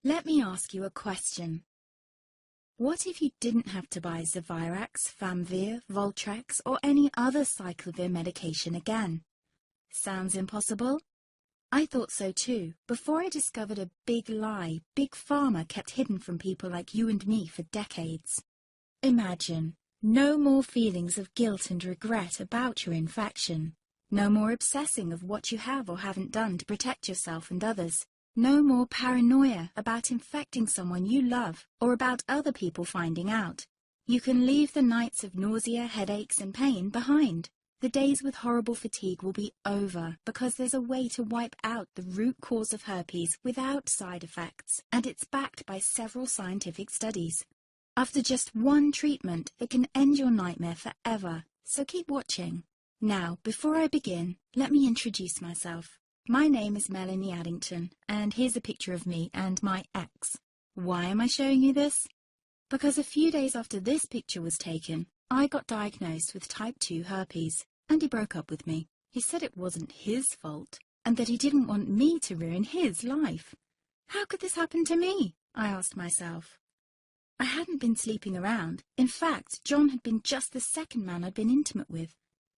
Let me ask you a question. What if you didn't have to buy Zevirax, Famvir, Voltrex, or any other cyclovir medication again? Sounds impossible? I thought so too, before I discovered a big lie Big Pharma kept hidden from people like you and me for decades. Imagine, no more feelings of guilt and regret about your infection. No more obsessing of what you have or haven't done to protect yourself and others. No more paranoia about infecting someone you love or about other people finding out. You can leave the nights of nausea, headaches and pain behind. The days with horrible fatigue will be over because there's a way to wipe out the root cause of herpes without side effects, and it's backed by several scientific studies. After just one treatment, it can end your nightmare forever, so keep watching. Now, before I begin, let me introduce myself. My name is Melanie Addington, and here's a picture of me and my ex. Why am I showing you this? Because a few days after this picture was taken, I got diagnosed with type 2 herpes, and he broke up with me. He said it wasn't his fault, and that he didn't want me to ruin his life. How could this happen to me? I asked myself. I hadn't been sleeping around. In fact, John had been just the second man I'd been intimate with.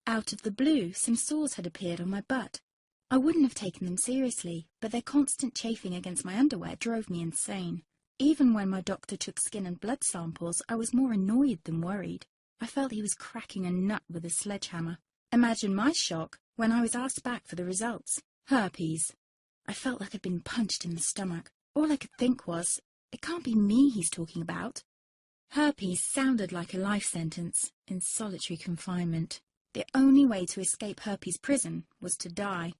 Out of the blue, some sores had appeared on my butt. I wouldn't have taken them seriously, but their constant chafing against my underwear drove me insane. Even when my doctor took skin and blood samples, I was more annoyed than worried. I felt he was cracking a nut with a sledgehammer. Imagine my shock when I was asked back for the results. Herpes. I felt like I'd been punched in the stomach. All I could think was, it can't be me he's talking about. Herpes sounded like a life sentence in solitary confinement. The only way to escape herpes prison was to die.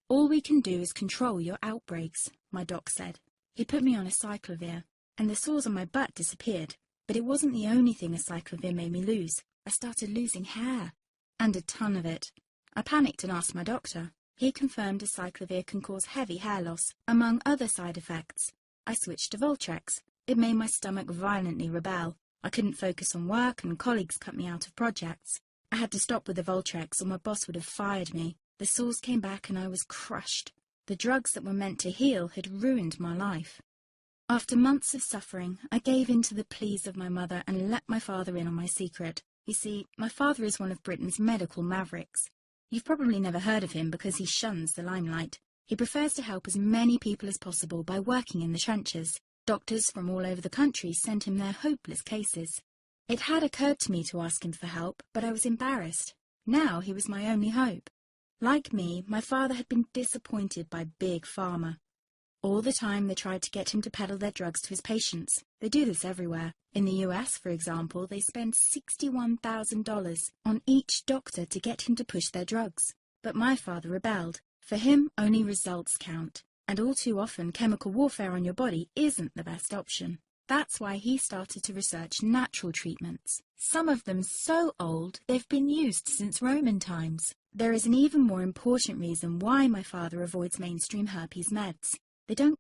All we can do is control your outbreaks, my doc said. He put me on a cyclovir, and the sores on my butt disappeared. But it wasn't the only thing a cyclovir made me lose. I started losing hair, and a ton of it. I panicked and asked my doctor. He confirmed a cyclovir can cause heavy hair loss, among other side effects. I switched to Voltrex. It made my stomach violently rebel. I couldn't focus on work, and colleagues cut me out of projects. I had to stop with the Voltrex, or my boss would have fired me. The sores came back and I was crushed. The drugs that were meant to heal had ruined my life. After months of suffering, I gave in to the pleas of my mother and let my father in on my secret. You see, my father is one of Britain's medical mavericks. You've probably never heard of him because he shuns the limelight. He prefers to help as many people as possible by working in the trenches. Doctors from all over the country sent him their hopeless cases. It had occurred to me to ask him for help, but I was embarrassed. Now he was my only hope. Like me, my father had been disappointed by Big Pharma. All the time they tried to get him to peddle their drugs to his patients. They do this everywhere. In the US, for example, they spend $61,000 on each doctor to get him to push their drugs. But my father rebelled. For him, only results count. And all too often, chemical warfare on your body isn't the best option. That's why he started to research natural treatments. Some of them so old, they've been used since Roman times. There is an even more important reason why my father avoids mainstream herpes meds. They don't